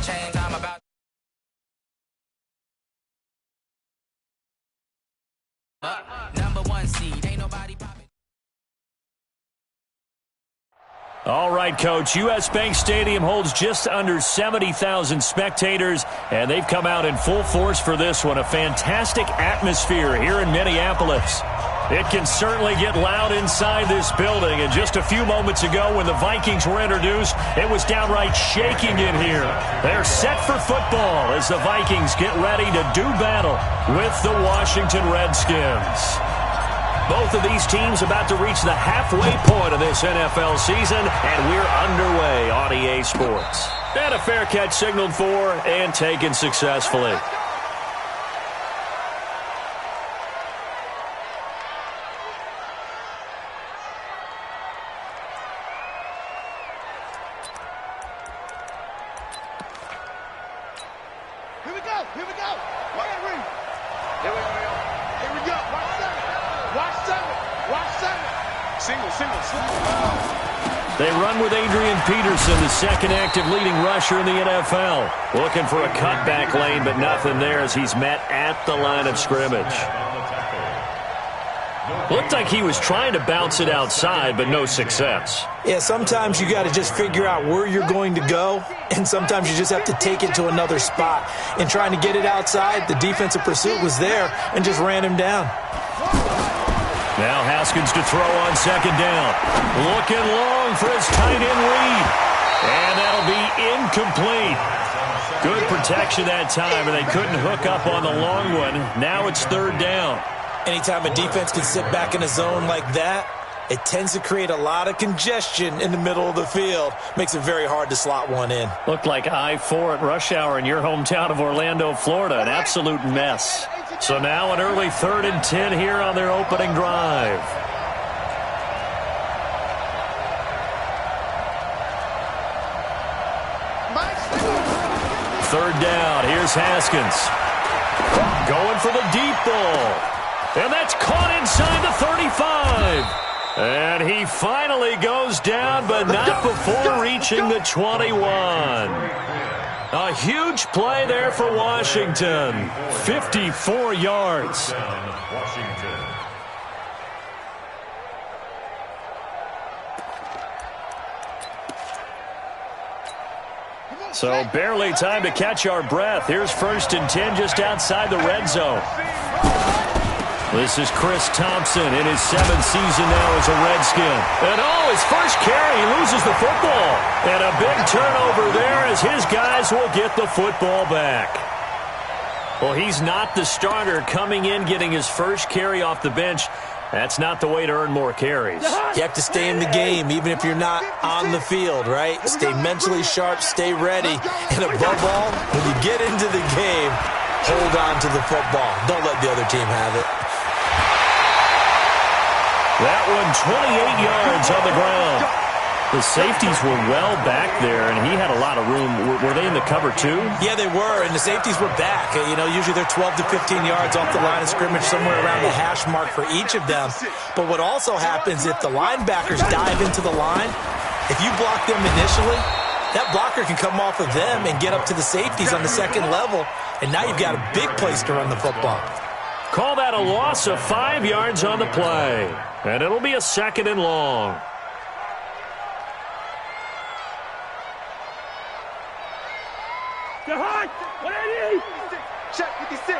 change. I'm about number one seed. Ain't nobody popping. All right, Coach. U.S. Bank Stadium holds just under 70,000 spectators, and they've come out in full force for this one. A fantastic atmosphere here in Minneapolis. It can certainly get loud inside this building, and just a few moments ago when the Vikings were introduced, it was downright shaking in here. They're set for football as the Vikings get ready to do battle with the Washington Redskins. Both of these teams about to reach the halfway point of this NFL season, and we're underway on EA Sports. And a fair catch signaled for and taken successfully. Here we go. Here we go. Where are we? Here we go. Here we go. Watch seven. Watch seven. Single. They run with Adrian Peterson, the second active leading rusher in the NFL. Looking for a cutback lane, but nothing there as he's met at the line of scrimmage. Looked like he was trying to bounce it outside, but no success. Yeah, sometimes you got to just figure out where you're going to go, and sometimes you just have to take it to another spot. In trying to get it outside, the defensive pursuit was there and just ran him down. Now Haskins to throw on second down. Looking long for his tight end read. And that'll be incomplete. Good protection that time, and they couldn't hook up on the long one. Now it's third down. Anytime a defense can sit back in a zone like that, it tends to create a lot of congestion in the middle of the field. Makes it very hard to slot one in. Looked like I-4 at rush hour in your hometown of Orlando, Florida. An absolute mess. So now an early 3rd and 10 here on their opening drive. Third down. Here's Haskins. Going for the deep ball. And that's caught inside the 35. And he finally goes down, but not before reaching the 21. A huge play there for Washington. 54 yards. So barely time to catch our breath. Here's 1st and 10 just outside the red zone. This is Chris Thompson in his 7th season now as a Redskin. And his first carry, he loses the football. And a big turnover there as his guys will get the football back. Well, he's not the starter coming in, getting his first carry off the bench. That's not the way to earn more carries. You have to stay in the game, even if you're not on the field, right? Stay mentally sharp, stay ready. And above all, when you get into the game, hold on to the football. Don't let the other team have it. That one 28 yards on the ground. The safeties were well back there, and he had a lot of room. Were they in the cover too? Yeah, they were, and the safeties were back. You know, usually they're 12 to 15 yards off the line of scrimmage, somewhere around the hash mark for each of them. But what also happens if the linebackers dive into the line, if you block them initially, that blocker can come off of them and get up to the safeties on the second level, and now you've got a big place to run the football. Call that a loss of 5 yards on the play. And it'll be a 2nd and long. Get high. 180. Check 56.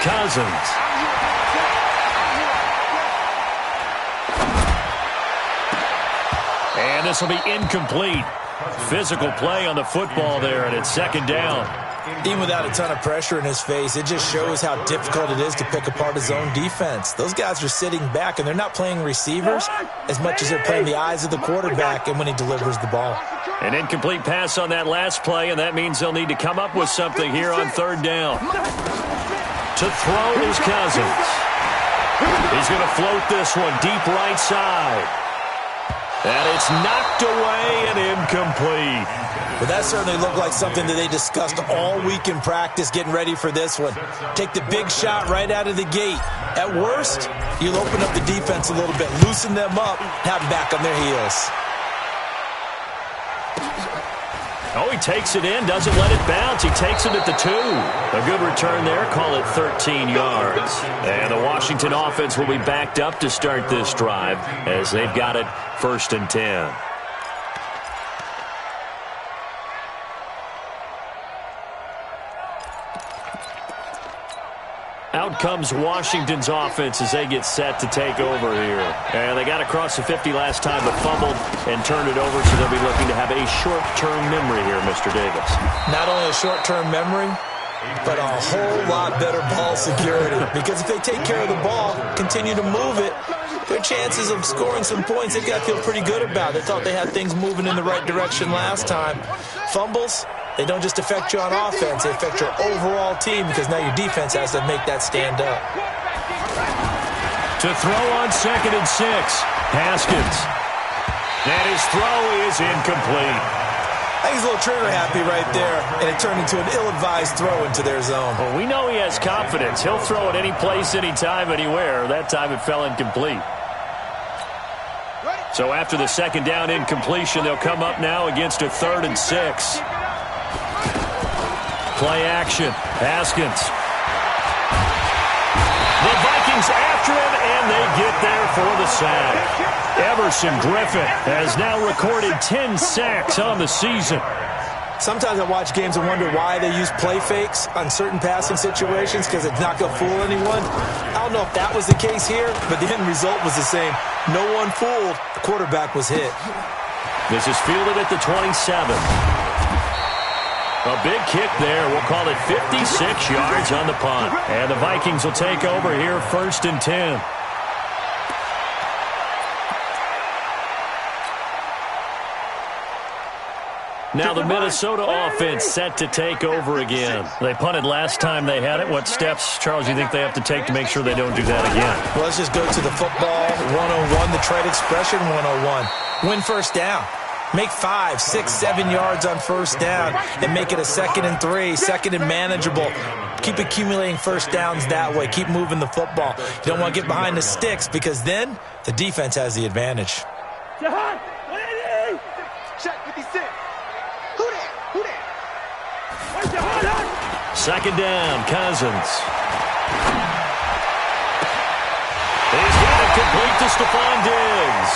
Cousins. And this will be incomplete. Physical play on the football there, and it's 2nd down. Even without a ton of pressure in his face, it just shows how difficult it is to pick apart his own defense. Those guys are sitting back, and they're not playing receivers as much as they're playing the eyes of the quarterback and when he delivers the ball. An incomplete pass on that last play, and that means they'll need to come up with something here on 3rd down. To throw is Cousins. He's going to float this one deep right side. And it's knocked away and incomplete. But that certainly looked like something that they discussed all week in practice getting ready for this one. Take the big shot right out of the gate. At worst, you'll open up the defense a little bit, loosen them up, have them back on their heels. Oh, he takes it in, doesn't let it bounce. He takes it at the 2. A good return there, call it 13 yards. And the Washington offense will be backed up to start this drive as they've got it 1st and 10. Out comes Washington's offense as they get set to take over here. And they got across the 50 last time, but fumbled and turned it over, so they'll be looking to have a short-term memory here, Mr. Davis. Not only a short-term memory, but a whole lot better ball security. Because if they take care of the ball, continue to move it, their chances of scoring some points, they've got to feel pretty good about. They thought they had things moving in the right direction last time. Fumbles, they don't just affect you on offense, they affect your overall team because now your defense has to make that stand up. To throw on 2nd and 6, Haskins. And his throw is incomplete. I think he's a little trigger happy right there, and it turned into an ill-advised throw into their zone. Well, we know he has confidence. He'll throw it any place, anytime, anywhere. That time it fell incomplete. So after the 2nd down incompletion, they'll come up now against a 3rd and 6. Play action. Haskins. The Vikings after him, and they get there for the sack. Everson Griffin has now recorded 10 sacks on the season. Sometimes I watch games and wonder why they use play fakes on certain passing situations because it's not going to fool anyone. I don't know if that was the case here, but the end result was the same. No one fooled. The quarterback was hit. This is fielded at the 27. A big kick there. We'll call it 56 yards on the punt. And the Vikings will take over here 1st and 10. Now the Minnesota offense set to take over again. They punted last time they had it. What steps, Charles, do you think they have to take to make sure they don't do that again? Well, let's just go to the football 101, the trade expression 101. Win 1st down. Make 5, 6, 7 yards on 1st down and make it a 2nd and 3, 2nd and manageable. Keep accumulating 1st downs that way. Keep moving the football. You don't want to get behind the sticks because then the defense has the advantage. Check 56. Who that? 2nd down, Cousins. He's got it complete to Stephon Diggs.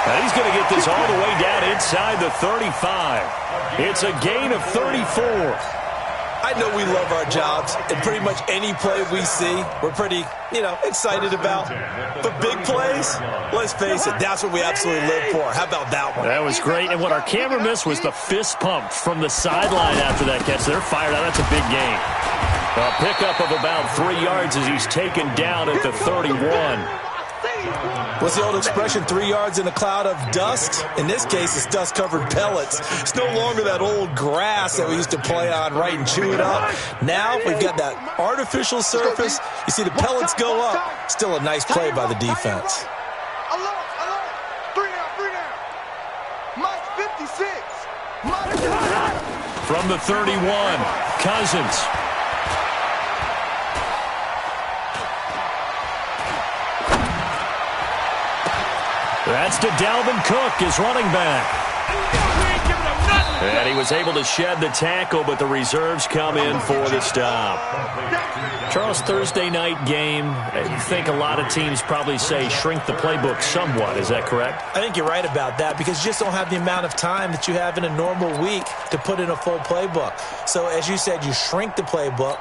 And he's going to get this all the way down inside the 35. It's a gain of 34. I know we love our jobs, and pretty much any play we see, we're pretty, excited about. But big plays, let's face it, that's what we absolutely live for. How about that one? That was great. And what our camera missed was the fist pump from the sideline after that catch. They're fired out. That's a big gain. A pickup of about 3 yards as he's taken down at the 31. What's the old expression, 3 yards in a cloud of dust? In this case, it's dust-covered pellets. It's no longer that old grass that we used to play on, right, and chew it up. Now we've got that artificial surface. You see the pellets go up. Still a nice play by the defense. Alert. 3 down. Mike 56. From the 31, Cousins. That's to Dalvin Cook, his running back. And he was able to shed the tackle, but the reserves come in for the stop. Charles, Thursday night game, I think a lot of teams probably say shrink the playbook somewhat. Is that correct? I think you're right about that because you just don't have the amount of time that you have in a normal week to put in a full playbook. So as you said, you shrink the playbook.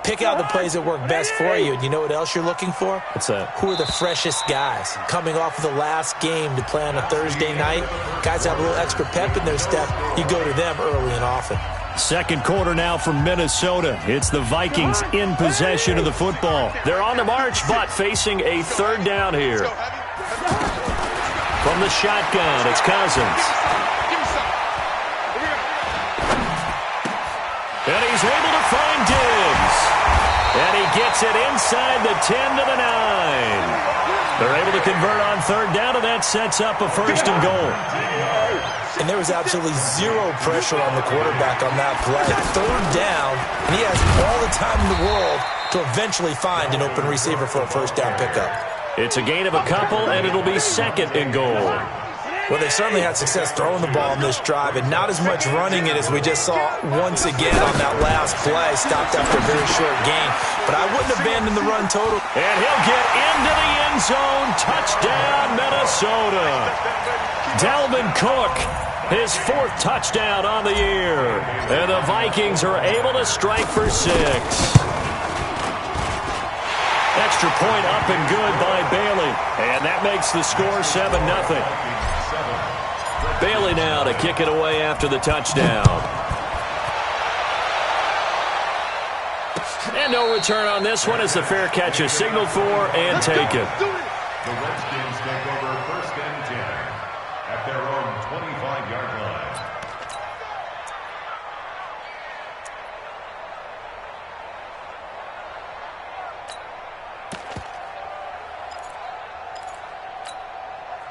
Pick out the plays that work best for you. And you know what else you're looking for? What's that? Who are the freshest guys coming off of the last game to play on a Thursday night? Guys have a little extra pep in their step. You go to them early and often. 2nd quarter now from Minnesota. It's the Vikings in possession of the football. They're on the march, but facing a 3rd down here. From the shotgun, it's Cousins. And he's able to find Diggs. And he gets it inside the 10 to the 9. They're able to convert on third down, and that sets up a first and goal. And there was absolutely zero pressure on the quarterback on that play. Third down, and he has all the time in the world to eventually find an open receiver for a first down pickup. It's a gain of a couple, and it'll be second and goal. Well, they certainly had success throwing the ball on this drive, and not as much running it as we just saw once again on that last play. Stopped after a very short gain. But I wouldn't abandon the run total. And he'll get into the end zone. Touchdown, Minnesota. Dalvin Cook, his fourth touchdown on the year. And the Vikings are able to strike for 6. Extra point up and good by Bailey. And that makes the score 7-0. Bailey now to kick it away after the touchdown. And no return on this one as the fair catch is signaled for and taken. The Redskins take over first and 10 at their own 25-yard line.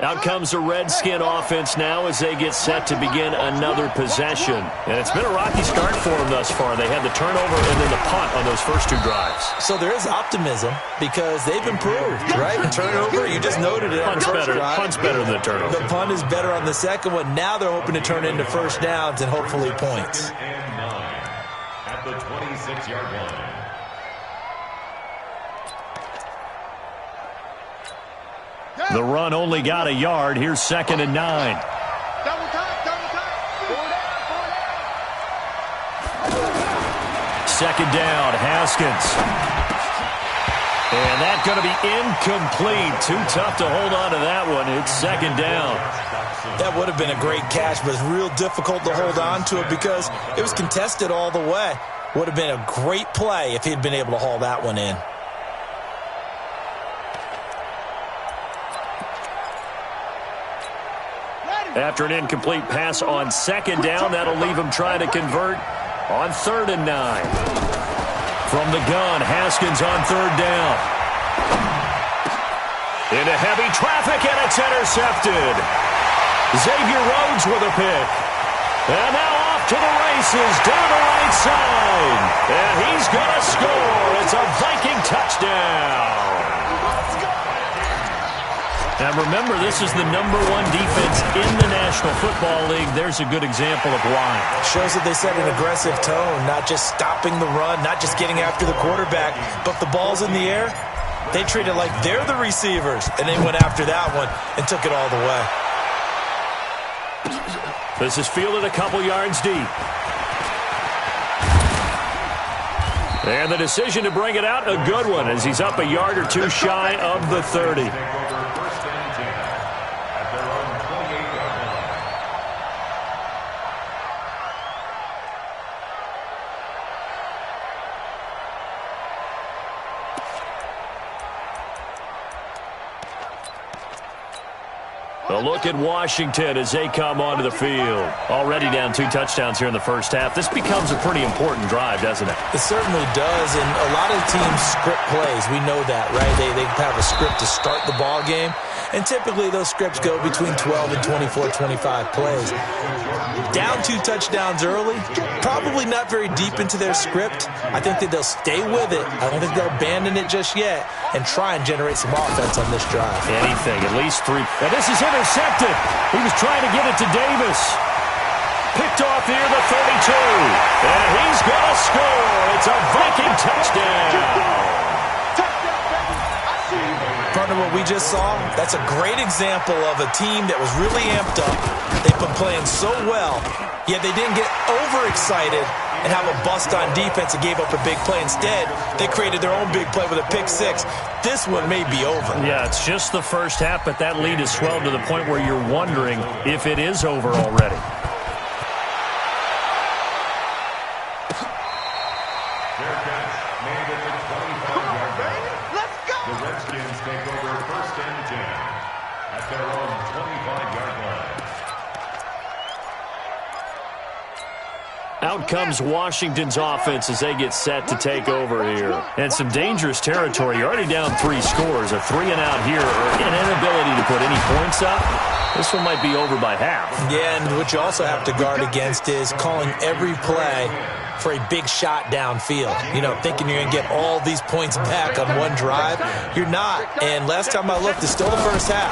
Out comes the Redskin offense now as they get set to begin another possession. And it's been a rocky start for them thus far. They had the turnover and then the punt on those first 2 drives. So there is optimism because they've improved, right? Turnover, you just noted it. Punt's better than the turnover. The punt is better on the second one. Now they're hoping to turn it into first downs and hopefully points. And 9 at the 26-yard line. The run only got a yard. Here's second and 9. Double time. Second down, Haskins. And that's going to be incomplete. Too tough to hold on to that one. It's second down. That would have been a great catch, but it's real difficult to hold on to it because it was contested all the way. Would have been a great play if he'd been able to haul that one in. After an incomplete pass on second down, that'll leave him trying to convert on third and 9. From the gun, Haskins on third down. Into heavy traffic, and it's intercepted. Xavier Rhodes with a pick. And now off to the races down the right side. And he's going to score. It's a Viking touchdown. And remember, this is the #1 defense in the National Football League. There's a good example of why. Shows that they set an aggressive tone, not just stopping the run, not just getting after the quarterback, but the ball's in the air. They treat it like they're the receivers, and they went after that one and took it all the way. This is fielded a couple yards deep. And the decision to bring it out, a good one, as he's up a yard or 2 shy of the 30. A look at Washington as they come onto the field. Already down 2 touchdowns here in the first half. This becomes a pretty important drive, doesn't it? It certainly does, and a lot of teams script plays. We know that, right? They have a script to start the ball game, and typically those scripts go between 12 and 24, 25 plays. Down 2 touchdowns early, probably not very deep into their script. I think that they'll stay with it. I don't think they'll abandon it just yet and try and generate some offense on this drive. Anything, at least 3. And this is intercepted. He was trying to get it to Davis. Picked off near the 32. And he's going to score. It's a Viking touchdown. Partner, what we just saw, that's a great example of a team that was really amped up. They've been playing so well, yet they didn't get overexcited and have a bust on defense and gave up a big play. Instead, they created their own big play with a pick 6. This one may be over. Yeah, it's just the first half, but that lead has swelled to the point where you're wondering if it is over already. Fair catch made at the 25-yard line. Let's go. The Redskins take over first and 10 at their own 25-yard line. out comes Washington's offense as they get set to take over here. And some dangerous territory. You're already down 3 scores. A 3-and-out here, or an inability to put any points up. This one might be over by half. Yeah, and what you also have to guard against is calling every play for a big shot downfield. You know, thinking you're going to get all these points back on one drive. You're not. And last time I looked, it's still the first half.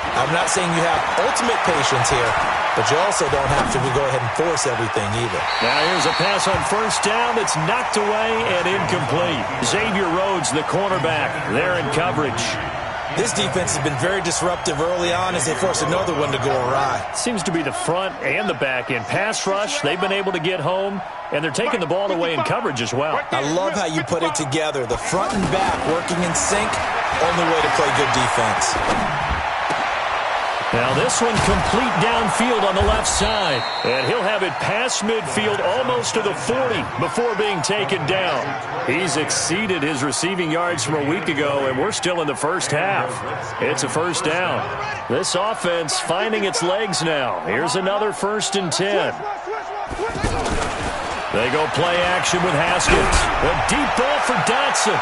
I'm not saying you have ultimate patience here, but you also don't have to go ahead and force everything either. Now here's a pass on first down that's knocked away and incomplete. Xavier Rhodes, the cornerback, there in coverage. This defense has been very disruptive early on as they force another one to go awry. Seems to be the front and the back end. Pass rush, they've been able to get home, and they're taking the ball away in coverage as well. I love how you put it together. The front and back working in sync, only way to play good defense. Now this one complete downfield on the left side. And he'll have it past midfield almost to the 40 before being taken down. He's exceeded his receiving yards from a week ago, and we're still in the first half. It's a first down. This offense finding its legs now. Here's another 1st and 10. They go play action with Haskins. A deep ball for Dotson.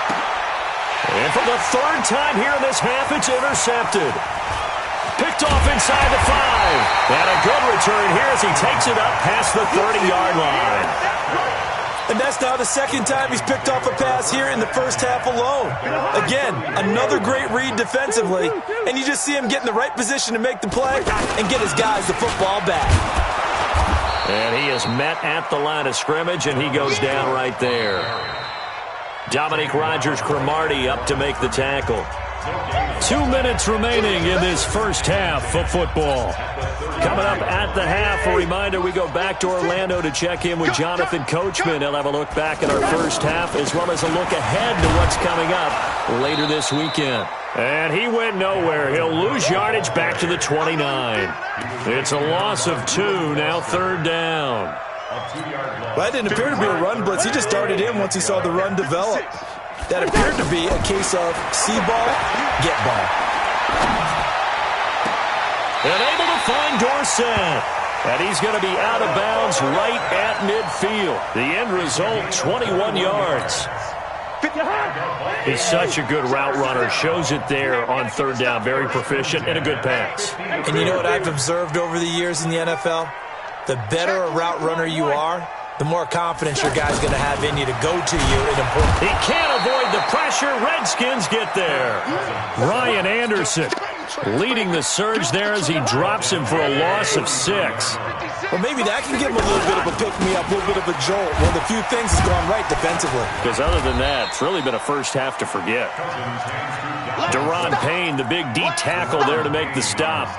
And for the 3rd time here in this half, it's intercepted. Picked off inside the 5. And a good return here as he takes it up past the 30-yard line. And that's now the 2nd time he's picked off a pass here in the first half alone. Again, another great read defensively. And you just see him get in the right position to make the play and get his guys the football back. And he is met at the line of scrimmage, and he goes down right there. Dominique Rodgers-Cromartie up to make the tackle. 2 minutes remaining in this first half of football. Coming up at the half, a reminder, we go back to Orlando to check in with Jonathan Coachman. He'll have a look back at our first half as well as a look ahead to what's coming up later this weekend. And he went nowhere. He'll lose yardage back to the 29. It's a loss of 2, now 3rd down. Well, that didn't appear to be a run blitz. He just started in once he saw the run develop. That appeared to be a case of see ball, get ball. And able to find Dorsett. And he's going to be out of bounds right at midfield. The end result, 21 yards. He's such a good route runner. Shows it there on 3rd down. Very proficient and a good pass. And you know what I've observed over the years in the NFL? The better a route runner you are, the more confidence your guy's going to have in you to go to you in important. He can't avoid the pressure. Redskins get there. Ryan Anderson leading the surge there as he drops him for a loss of 6. Well, maybe that can give him a little bit of a pick-me-up, a little bit of a jolt. One of the few things has gone right defensively. Because other than that, it's really been a first half to forget. Deron Payne, the big D tackle there to make the stop.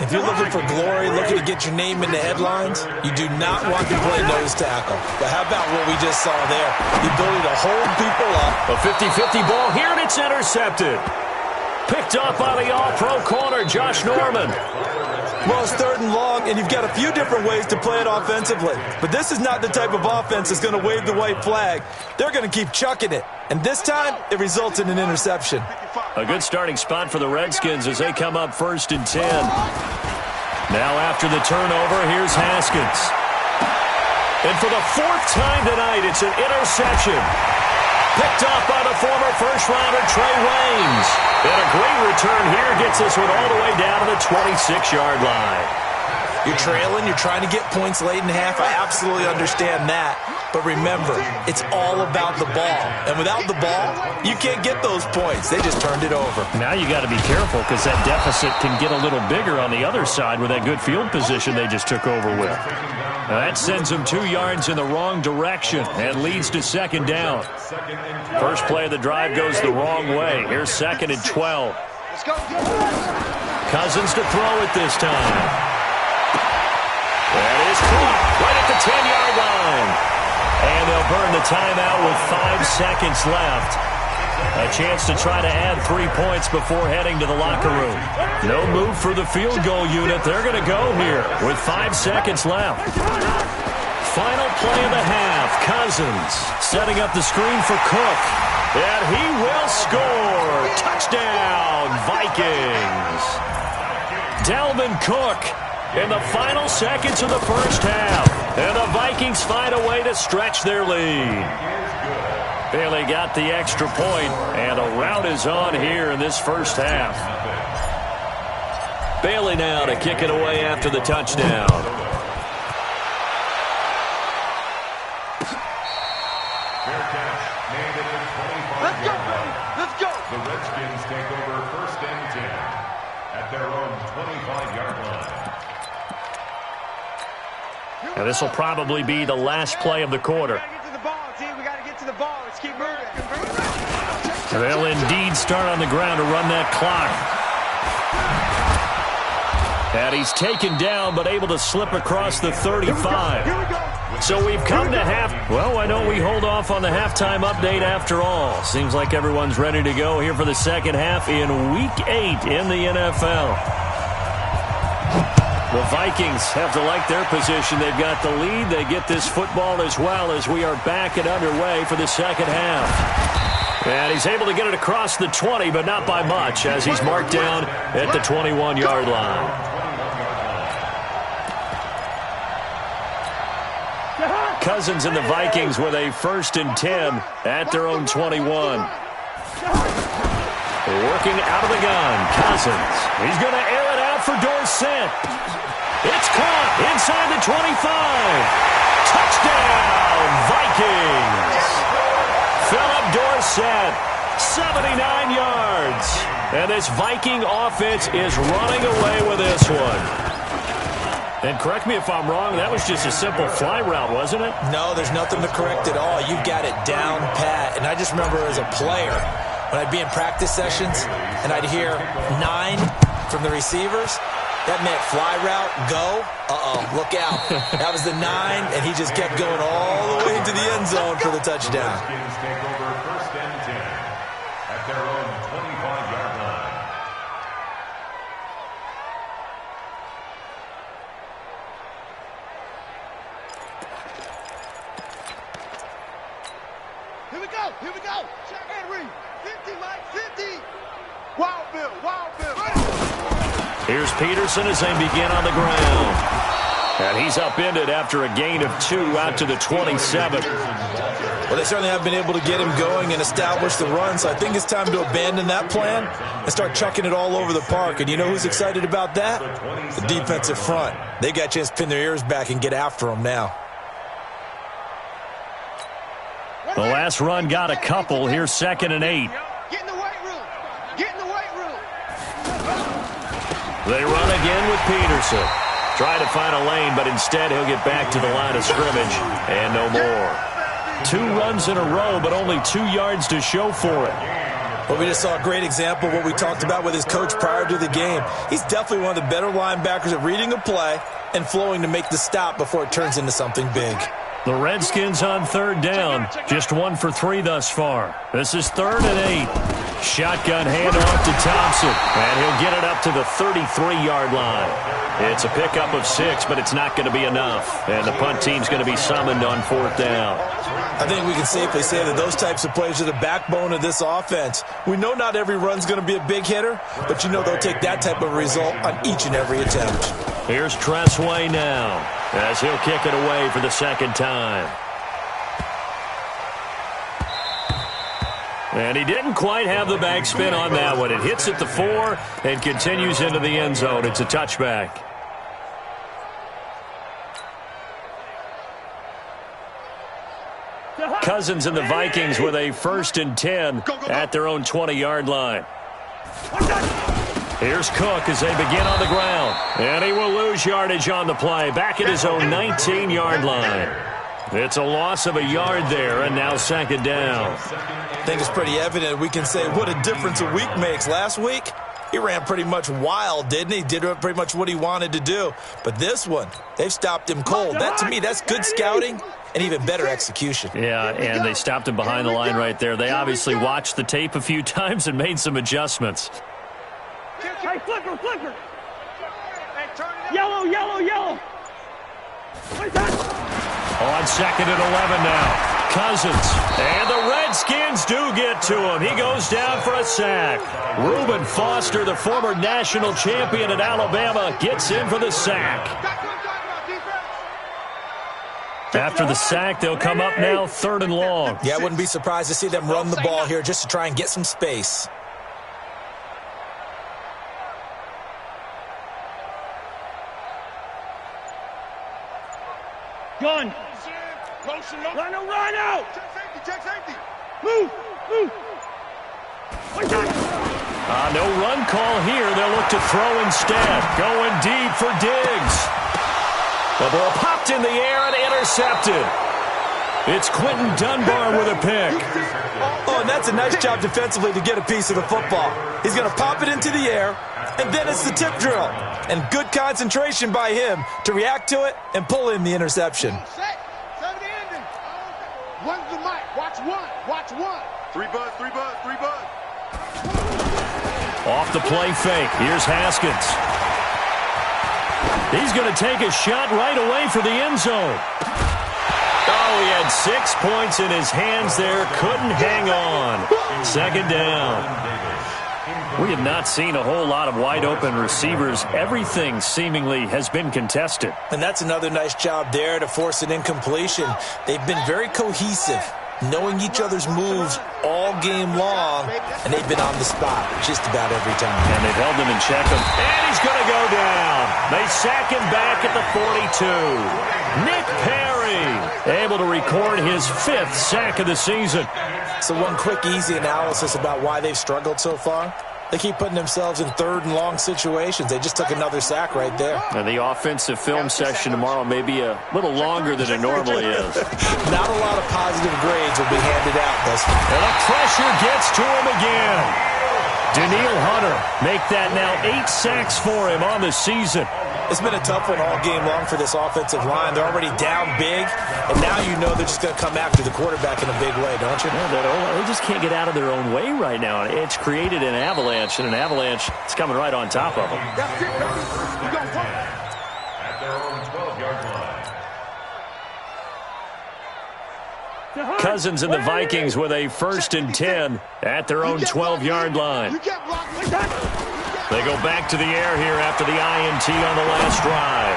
If you're looking for glory, looking to get your name in the headlines, you do not want to play nose tackle. But how about what we just saw there? The ability to hold people up. A 50-50 ball here, and it's intercepted. Picked up by the all-pro corner, Josh Norman. Well, it's 3rd and long, and you've got a few different ways to play it offensively. But this is not the type of offense that's going to wave the white flag. They're going to keep chucking it. And this time, it results in an interception. A good starting spot for the Redskins as they come up 1st and 10. Now after the turnover, here's Haskins. And for the 4th time tonight, it's an interception. Picked off by the former first-rounder Trey Waynes. And a great return here gets this one all the way down to the 26-yard line. You're trailing. You're trying to get points late in half. I absolutely understand that. But remember, it's all about the ball. And without the ball, you can't get those points. They just turned it over. Now you got to be careful because that deficit can get a little bigger on the other side with that good field position they just took over with. Now that sends them 2 yards in the wrong direction and leads to 2nd down. First play of the drive goes the wrong way. Here's 2nd and 12. Cousins to throw it this time. That is caught right at the 10-yard line. And they'll burn the timeout with 5 seconds left. A chance to try to add 3 points before heading to the locker room. No move for the field goal unit. They're going to go here with 5 seconds left. Final play of the half. Cousins setting up the screen for Cook. And he will score. Touchdown, Vikings. Dalvin Cook in the final seconds of the first half. And the Vikings find a way to stretch their lead. Bailey got the extra point, and a rout is on here in this first half. Bailey now to kick it away after the touchdown. Let's go. The Redskins take over 1st and 10 at their own 25-yard line. And this will probably be the last play of the quarter. We got to get to the ball, team. We got to get to the ball. Let's keep moving. They'll indeed start on the ground to run that clock. And he's taken down, but able to slip across the 35. Here we go. So we've come to half. Well, why don't we hold off on the halftime update after all? Seems like everyone's ready to go here for the second half in Week 8 in the NFL. The Vikings have to like their position. They've got the lead. They get this football as well as we are back and underway for the second half. And he's able to get it across the 20, but not by much, as he's marked down at the 21-yard line. Cousins and the Vikings with a 1st and 10 at their own 21. Working out of the gun, Cousins. He's going to air it out for Dorsett. It's caught inside the 25. Touchdown, Vikings. Philip Dorsett, 79 yards. And this Viking offense is running away with this one. And correct me if I'm wrong, that was just a simple fly route, wasn't it? No, there's nothing to correct at all. You've got it down pat. And I just remember as a player, when I'd be in practice sessions and I'd hear 9 from the receivers, that meant fly route, go, look out. That was the 9, and he just kept going all the way into the end zone for the touchdown. Redskins take over 1st and 10 at their own 25-yard line. Here we go. Here we go. Check and read. 50, Mike. 50. Wild Bill. Wild Bill. Here's Peterson as they begin on the ground. And he's upended after a gain of 2 out to the 27. Well, they certainly have been able to get him going and establish the run, so I think it's time to abandon that plan and start chucking it all over the park. And you know who's excited about that? The defensive front. They got a chance to pin their ears back and get after him now. The last run got a couple. Here's 2nd and 8. Get in the weight room. Get in the weight room. They run again with Peterson. Try to find a lane, but instead he'll get back to the line of scrimmage and no more. 2 runs in a row, but only 2 yards to show for it. Well, we just saw a great example of what we talked about with his coach prior to the game. He's definitely one of the better linebackers at reading a play and flowing to make the stop before it turns into something big. The Redskins on 3rd down. Just 1 for 3 thus far. This is 3rd and 8. Shotgun handoff to Thompson. And he'll get it up to the 33-yard line. It's a pickup of 6, but it's not going to be enough. And the punt team's going to be summoned on 4th down. I think we can safely say that those types of plays are the backbone of this offense. We know not every run's going to be a big hitter, but you know they'll take that type of result on each and every attempt. Here's Tressway now, as he'll kick it away for the 2nd time. And he didn't quite have the backspin on that one. It hits at the 4 and continues into the end zone. It's a touchback. Cousins and the Vikings with a 1st and 10 at their own 20-yard line. Here's Cook as they begin on the ground. And he will lose yardage on the play. Back at his own 19-yard line. It's a loss of a yard there, and now 2nd down. I think it's pretty evident. We can say what a difference a week makes. Last week, he ran pretty much wild, didn't he? Did pretty much what he wanted to do. But this one, they've stopped him cold. That, to me, that's good scouting and even better execution. Yeah, and they stopped him behind the line right there. They obviously watched the tape a few times and made some adjustments. Hey, flicker, flicker. Yellow, yellow, yellow. On 2nd and 11 now. Cousins. And the Redskins do get to him. He goes down for a sack. Reuben Foster, the former national champion at Alabama, gets in for the sack. After the sack, they'll come up now 3rd and long. Yeah, I wouldn't be surprised to see them run the ball here just to try and get some space. Gun. Run out. Check safety. Move. No run call here. They'll look to throw instead. Going deep for Diggs. The ball popped in the air and intercepted. It's Quentin Dunbar with a pick. Oh, and that's a nice job defensively to get a piece of the football. He's going to pop it into the air, and then it's the tip drill. And good concentration by him to react to it and pull in the interception. One's the mic. Watch one. 3 bud. Off the play fake. Here's Haskins. He's going to take a shot right away for the end zone. Oh, he had 6 points in his hands there. Couldn't hang on. 2nd down. We have not seen a whole lot of wide-open receivers. Everything seemingly has been contested. And that's another nice job there to force an incompletion. They've been very cohesive, knowing each other's moves all game long, and they've been on the spot just about every time. And they've held him and checked him. And he's going to go down. They sack him back at the 42. Nick Perry able to record his 5th sack of the season. So one quick, easy analysis about why they've struggled so far. They keep putting themselves in 3rd and long situations. They just took another sack right there. And the offensive film session tomorrow may be a little longer than it normally is. Not a lot of positive grades will be handed out thus far. And the pressure gets to him again. Daniil Hunter make that now 8 sacks for him on the season. It's been a tough one all game long for this offensive line. They're already down big, and now you know they're just going to come after the quarterback in a big way, don't you? Yeah, they just can't get out of their own way right now. It's created an avalanche, and an avalanche is coming right on top of them. At their own 12-yard line. Cousins and the Vikings with a 1st and 10 at their own 12-yard line. They go back to the air here after the INT on the last drive.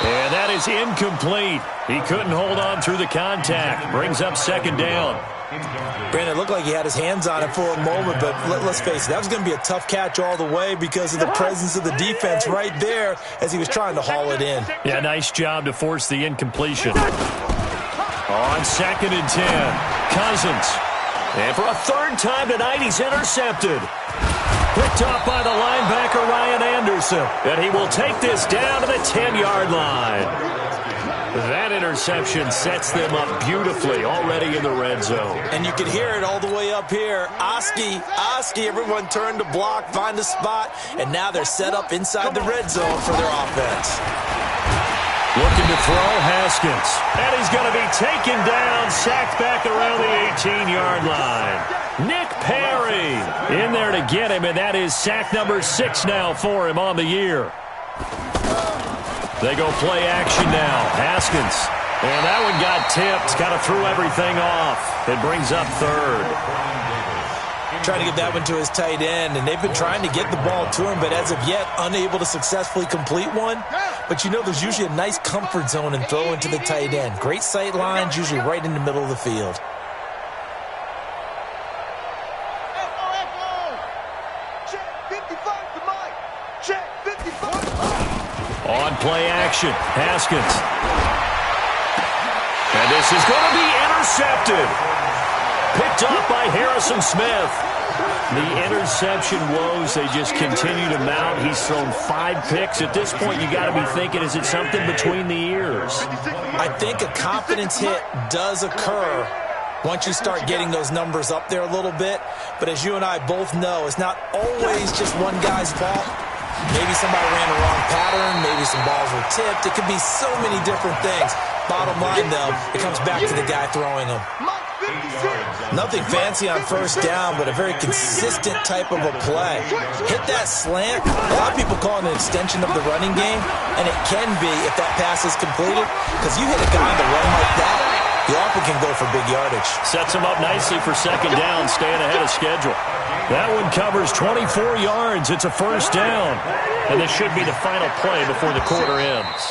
And that is incomplete. He couldn't hold on through the contact. Brings up 2nd down. Brandon, it looked like he had his hands on it for a moment, but let's face it, that was going to be a tough catch all the way because of the presence of the defense right there as he was trying to haul it in. Yeah, nice job to force the incompletion. On 2nd and 10, Cousins. And for a 3rd time tonight, he's intercepted. Picked off by the linebacker, Ryan Anderson. And he will take this down to the 10-yard line. That interception sets them up beautifully already in the red zone. And you can hear it all the way up here. Oski, everyone turned to block, find a spot, and now they're set up inside the red zone for their offense. Looking to throw, Haskins. And he's going to be taken down, sacked back around the 18-yard line. Nick Perry in there to get him, and that is sack number 6 now for him on the year. They go play action now. Haskins. And that one got tipped. Kind of threw everything off. It brings up 3rd. Trying to get that one to his tight end, and they've been trying to get the ball to him, but as of yet, unable to successfully complete one. But you know there's usually a nice comfort zone in throwing to the tight end. Great sight lines, usually right in the middle of the field. On play action, Haskins. And this is going to be intercepted. Picked off by Harrison Smith. The interception woes, they just continue to mount. He's thrown 5 picks. At this point, you got to be thinking, is it something between the ears? I think a confidence hit does occur once you start getting those numbers up there a little bit. But as you and I both know, it's not always just one guy's fault. Maybe somebody ran a wrong pattern. Maybe some balls were tipped. It could be so many different things. Bottom line, though, it comes back to the guy throwing them. Nothing fancy on 1st down, but a very consistent type of a play. Hit that slant. A lot of people call it an extension of the running game, and it can be if that pass is completed, because you hit a guy on the run like that, He often can go for big yardage. Sets him up nicely for second down, staying ahead of schedule. That one covers 24 yards. It's a first down. And this should be the final play before the quarter ends.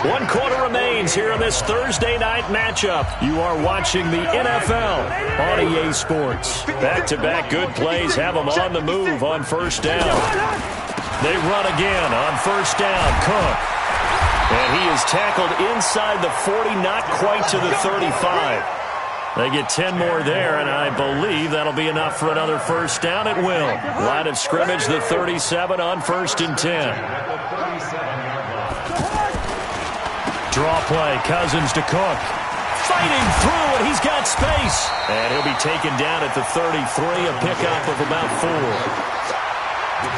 1 quarter remains here in this Thursday night matchup. You are watching the NFL on EA Sports. Back-to-back good plays have them on the move on first down. They run again on first down. Cook. And he is tackled inside the 40, not quite to the 35. They get 10 more there, and I believe that'll be enough for another first down. It will. Line of scrimmage, the 37 on 1st and 10. Draw play, Cousins to Cook. Fighting through, and he's got space. And he'll be taken down at the 33, a pickup of about 4.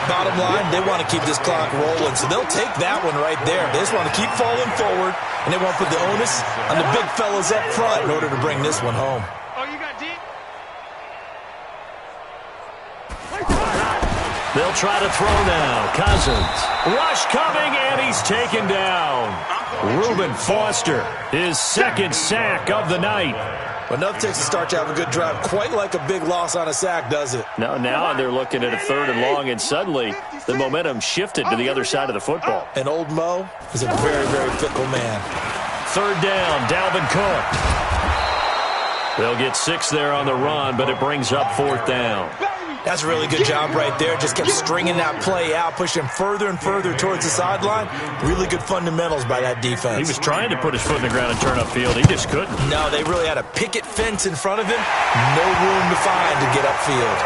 Bottom line, they want to keep this clock rolling, so they'll take that one right there. They just want to keep falling forward, and they want to put the onus on the big fellas up front in order to bring this one home. Oh, you got deep? They'll try to throw now. Cousins. Rush coming, and he's taken down. Reuben Foster, his second sack of the night. But enough takes to start to have a good drive. Quite like a big loss on a sack, does it? Now they're looking at a 3rd and long, and suddenly the momentum shifted to the other side of the football. And old Mo is a very, very fickle man. 3rd down, Dalvin Cook. They'll get 6 there on the run, but it brings up 4th down. That's a really good job right there. Just kept stringing that play out, pushing further and further towards the sideline. Really good fundamentals by that defense. He was trying to put his foot in the ground and turn upfield. He just couldn't. No, they really had a picket fence in front of him. No room to find to get upfield.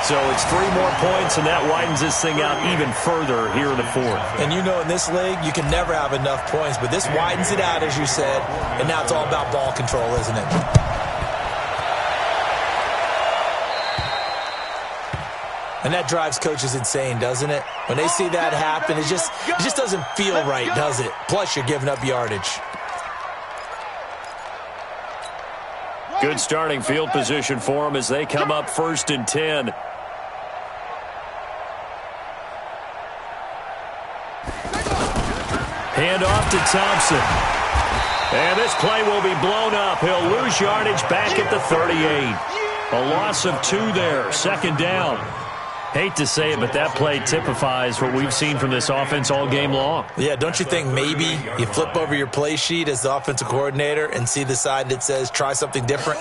So it's 3 more points, and that widens this thing out even further here in the 4th. And you know in this league, you can never have enough points, but this widens it out, as you said, and now it's all about ball control, isn't it? And that drives coaches insane, doesn't it? When they see that happen, it just doesn't feel right, does it? Plus, you're giving up yardage. Good starting field position for them as they come up 1st and 10. Hand off to Thompson. And this play will be blown up. He'll lose yardage back at the 38. A loss of 2 there, 2nd down. Hate to say it, but that play typifies what we've seen from this offense all game long. Yeah, don't you think maybe you flip over your play sheet as the offensive coordinator and see the side that says try something different?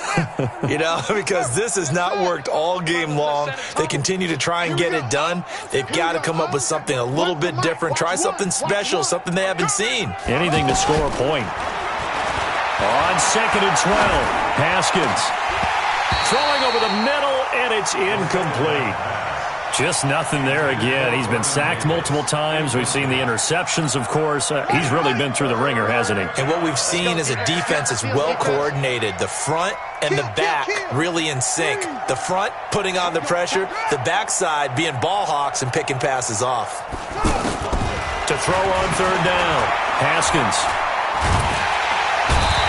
You know, because this has not worked all game long. They continue to try and get it done. They've got to come up with something a little bit different. Try something special, something they haven't seen. Anything to score a point. On 2nd and 12, Haskins throwing over the middle, and it's incomplete. Just nothing there again. He's been sacked multiple times. We've seen the interceptions, of course. He's really been through the ringer, hasn't he? And what we've seen is a defense that's well coordinated. The front and the back really in sync. The front putting on the pressure. The backside being ball hawks and picking passes off. To throw on 3rd down, Haskins.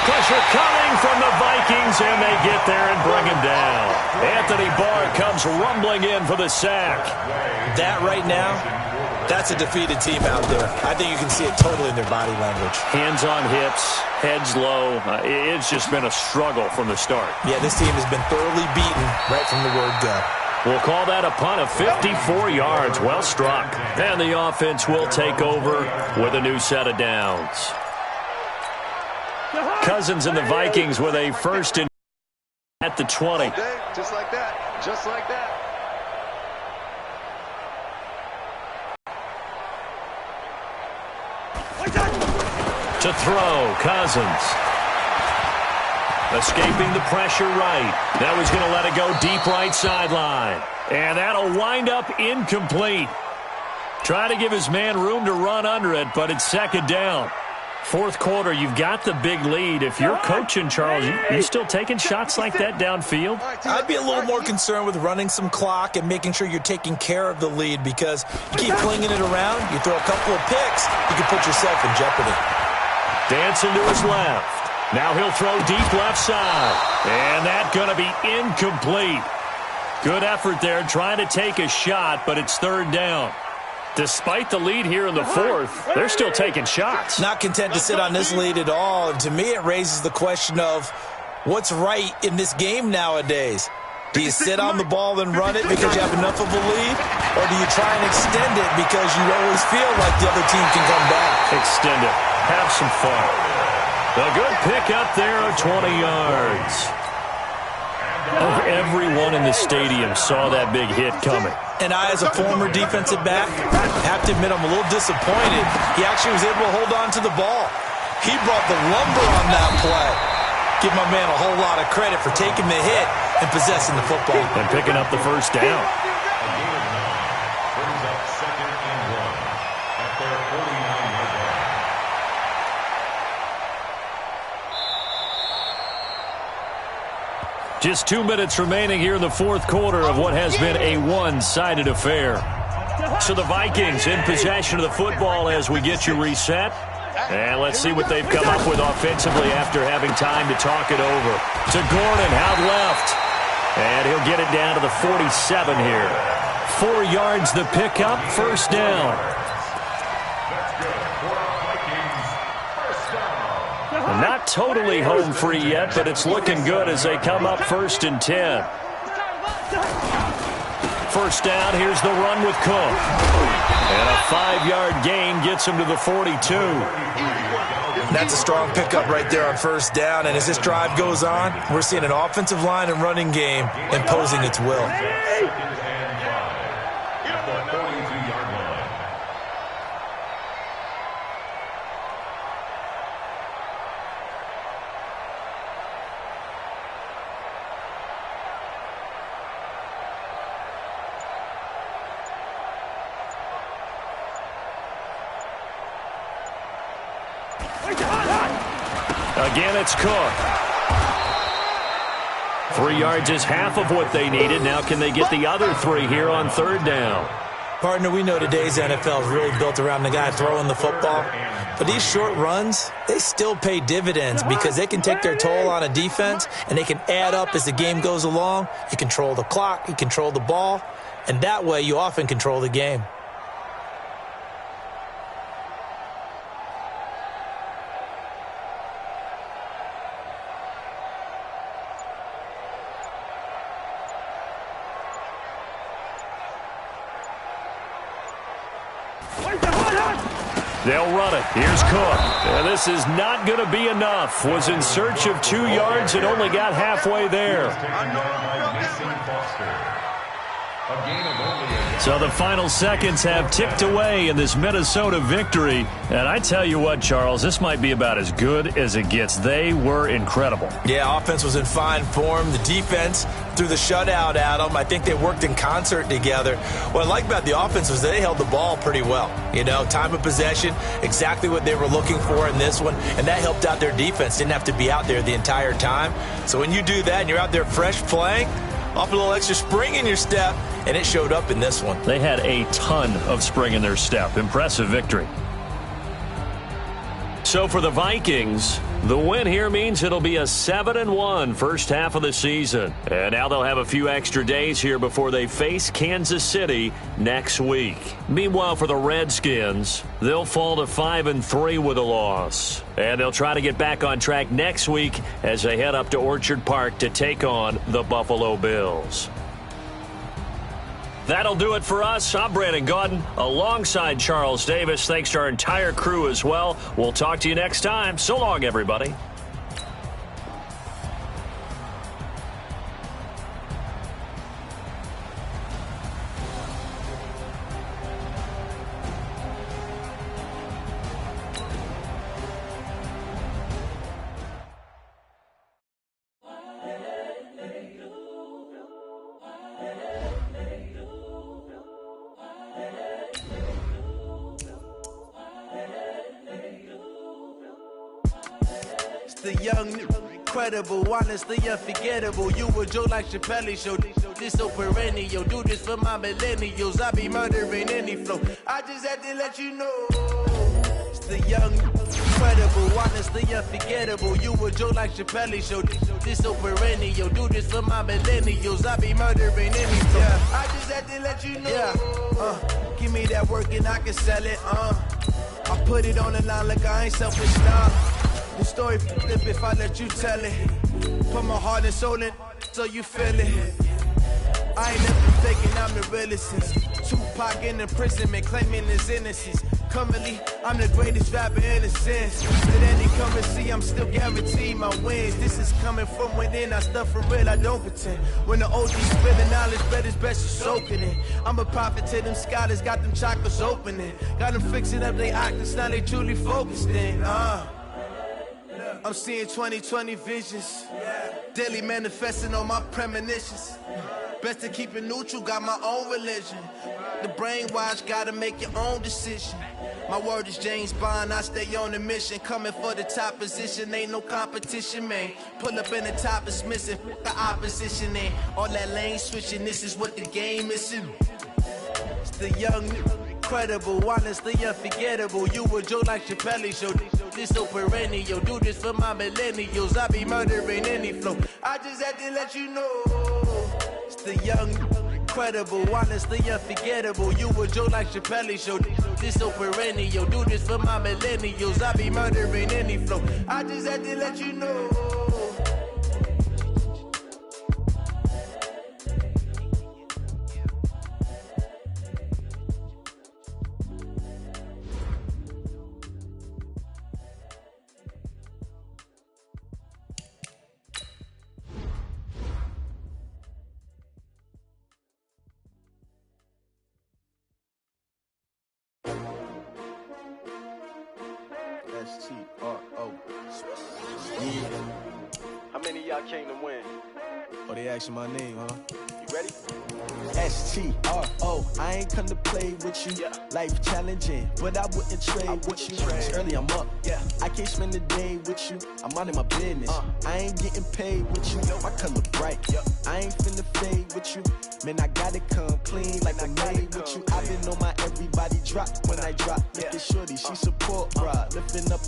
Pressure coming from the Vikings, and they get there and bring him down. Anthony Barr comes rumbling in for the sack. That right now, that's a defeated team out there. I think you can see it totally in their body language. Hands on hips, heads low. It's just been a struggle from the start. Yeah, this team has been thoroughly beaten right from the word go. We'll call that a punt of 54 yards. Well struck. And the offense will take over with a new set of downs. Cousins and the Vikings with a 1st and at the 20. Just like that. Just like that. To throw, Cousins. Escaping the pressure right. Now he's going to let it go deep right sideline. And that'll wind up incomplete. Trying to give his man room to run under it, but it's 2nd down. 4th quarter, you've got the big lead. If you're coaching, Charles, you still taking shots like that downfield? I'd be a little more concerned with running some clock and making sure you're taking care of the lead, because you keep flinging it around, you throw a couple of picks, you can put yourself in jeopardy. Dancing to his left. Now he'll throw deep left side. And that's going to be incomplete. Good effort there trying to take a shot, but it's 3rd down. Despite the lead here in the fourth, they're still taking shots. Not content to sit on this lead at all. And to me, it raises the question of what's right in this game nowadays. Do you sit on the ball and run it because you have enough of a lead? Or do you try and extend it because you always feel like the other team can come back? Extend it. Have some fun. A good pick up there of 20 yards. Everyone in the stadium saw that big hit coming. And I, as a former defensive back, have to admit I'm a little disappointed. He actually was able to hold on to the ball. He brought the lumber on that play. Give my man a whole lot of credit for taking the hit and possessing the football. And picking up the first down. Brings up 2nd and 1 at their 49-yard line. Just 2 minutes remaining here in the fourth quarter of what has been a one-sided affair. So the Vikings in possession of the football as we get you reset. And let's see what they've come up with offensively after having time to talk it over. To Gordon, out left. And he'll get it down to the 47 here. 4 yards the pickup, first down. Not totally home free yet, but it's looking good as they come up 1st and 10. First down, here's the run with Cook. And a 5-yard gain gets him to the 42. That's a strong pickup right there on first down. And as this drive goes on, we're seeing an offensive line and running game imposing its will. Again, it's Cook. 3 yards is half of what they needed. Now can they get the other 3 here on 3rd down? Partner, we know today's NFL is really built around the guy throwing the football. But these short runs, they still pay dividends because they can take their toll on a defense and they can add up as the game goes along. You control the clock, you control the ball, and that way you often control the game. They'll run it. Here's Cook. And this is not going to be enough. Was in search of 2 yards and only got halfway there. So the final seconds have ticked away in this Minnesota victory. And I tell you what, Charles, this might be about as good as it gets. They were incredible. Yeah, offense was in fine form. The defense threw the shutout at them. I think they worked in concert together. What I like about the offense was they held the ball pretty well. You know, time of possession, exactly what they were looking for in this one. And that helped out their defense. Didn't have to be out there the entire time. So when you do that and you're out there fresh playing, off a little extra spring in your step, and it showed up in this one. They had a ton of spring in their step. Impressive victory. So for the Vikings, the win here means it'll be a 7-1 first half of the season. And now they'll have a few extra days here before they face Kansas City next week. Meanwhile, for the Redskins, they'll fall to 5-3 with a loss. And they'll try to get back on track next week as they head up to Orchard Park to take on the Buffalo Bills. That'll do it for us. I'm Brandon Gaudin alongside Charles Davis. Thanks to our entire crew as well. We'll talk to you next time. So long, everybody. The young, incredible, honestly unforgettable. You a Joe like Chappelle show. This so perennial. Do this for my millennials. I be murdering any flow. I just had to let you know. the young, incredible, honestly unforgettable. You a joke like Chappelle show. This so perennial. Do this for my millennials. I be murdering any flow. Yeah, I just had to let you know. Yeah, give me that work and I can sell it. I put it on the line like I ain't selfish now. The story flip if I let you tell it. Put my heart and soul in so you feel it. I ain't never faking, I'm the realest since Tupac in imprisonment, claiming his innocence. Currently, I'm the greatest rapper in a sense. With any currency, I'm still guaranteed my wins. This is coming from within, I stuff for real, I don't pretend. When the OGs spit the knowledge, bet it's best to soak it in. I'm a prophet to them scholars, got them chakras opening. Got them fixing up they octaves, now they truly focused in. I'm seeing 2020 visions. Daily manifesting on my premonitions. Best to keep it neutral, got my own religion. The brainwash, gotta make your own decision. My word is James Bond, I stay on the mission. Coming for the top position, ain't no competition, man. Pull up in the top is missing, the opposition ain't. All that lane switching, this is what the game is. It's the young, incredible, honestly unforgettable. You a joke like Chappelle show. This so perennial. Do this for my millennials. I be murdering any flow. I just had to let you know. It's the young, incredible, honestly unforgettable. You a joke like Chappelle show. This so perennial. Do this for my millennials. I be murdering any flow. I just had to let you know. S-T-R-O. Yeah. How many of y'all came to win? Oh, they asking my name, huh? You ready? S-T-R-O. I ain't come to play with you. Yeah. Life challenging, but I wouldn't trade with you. It's early, I'm up. Yeah. I can't spend the day with you. I'm minding my business. I ain't getting paid with you. My color bright. Yep. I ain't finna fade with you. Man, I gotta come clean like I made with you. I've been on my everybody drop when I drop. Look at shorty, she support ride. Lifting up,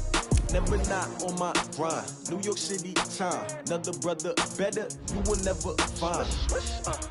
never not on my grind. New York City time. Another brother better, you will never find.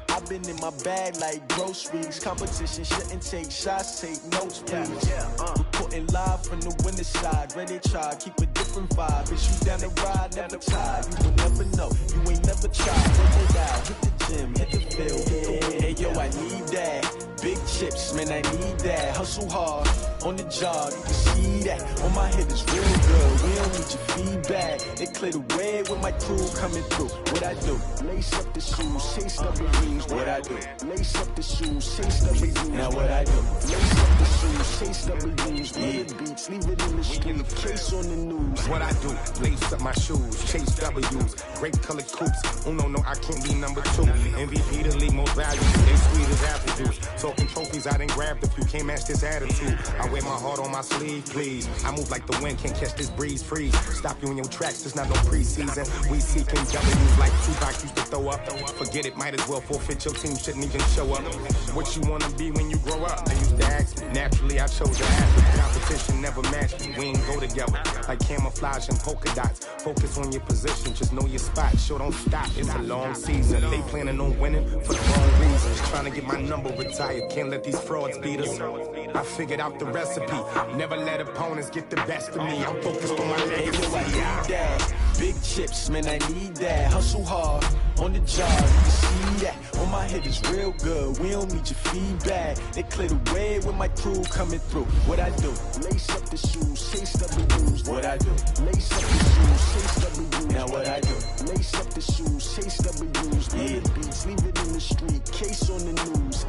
I've been in my bag like groceries. Competition shouldn't take shots, take notes, please. Reporting live from the winter side. Ready to try, keep a different vibe. Is you down the ride, never tired. You will never know, you ain't never tried. Work it out, hit the gym, hit the field, hit the wind. Hey yo, I need that. Big chips, man, I need that. Hustle hard, on the job, you can see that. On my head is real good, we don't need your feedback. They clear the way with my crew coming through. What I do? Lace up the shoes, chase W's. What I do? Lace up the shoes, chase W's. Now what I do? Lace up the shoes, chase W's. Leave the beats, leave it in the street, case on the news. What I do? Lace up my shoes, chase W's. Great colored coops. Oh no, I can't be number 2. MVP the league, most valuable. They sweet as apple juice. Talking trophies, I done grabbed a few. Can't match this attitude. I wear my heart on my sleeve, please. I move like the wind, can't catch this breeze, freeze. Stop you in your tracks, there's not no preseason. We seeking W's like Tupac used to throw up. Forget it, might as well forfeit. Your team shouldn't even show up. What you wanna be when you grow up? They used to ask me. Naturally, I chose the athlete. Competition never matched me. We ain't go together. Like camouflage and polka dots. Focus on your position, just know your spot. Sure, don't stop, it's a long season. They planning on winning for the wrong reasons. Trying to get my number retired. Can't let these frauds beat us. I figured out the recipe. Never let opponents get the best of me. I'm focused on my legacy. I need that. Big chips, man, I need that. Hustle hard, on the job, you can see that. On my head is real good, we don't need your feedback. They clear the way with my crew coming through. What I do? Lace up the shoes, chase W's. What I do? Lace up the shoes, chase W's. Now what I do? Lace up the shoes, chase W's. Leave the beats, leave it in the street, case on the news.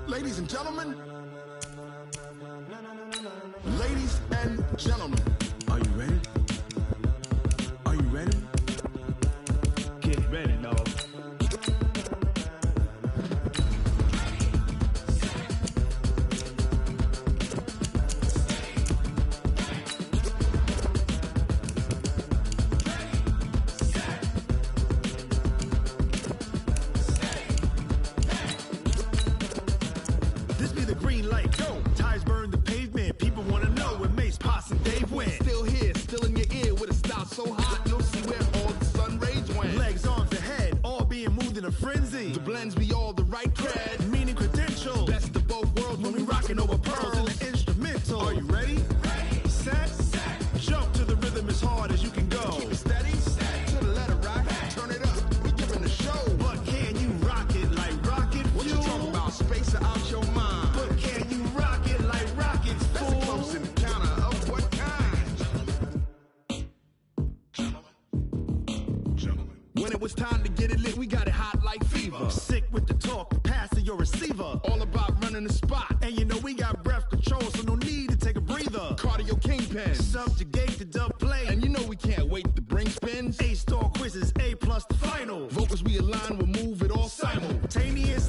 Ladies and gentlemen, ladies and gentlemen, Are you ready? Are you ready? Get ready, dog. see the green light, go. Ties burn the pavement, people wanna know where Mace, Posse, and Dave went. Still here, still in your ear with a style so hot, you'll see where all the sun rays went. Legs, arms, ahead, all being moved in a frenzy. The blends be all the right cred, meaning credentials. best of both worlds When we rockin' over pearls in the instrumental. Are you ready? Ready. Set. Jump to the rhythm as hard as you can go. Keep it steady, to the letter right, turn it up, we giving the show. But can you rock it like rocket fuel? What you talking about, space out your mind? But can you rock it like rockets, That's fool? a close encounter of what kind? When it was time to get it lit, we got it hot like fever. Sick with the talk, pass to your receiver. All about running the spot. And you know we got breath control, so no need to take a breather. Cardio kingpin. Subjugate the dub play. And you know we can't wait to bring spins. A-star quizzes, A+ the final. Vocals we align, we'll move it all simultaneous.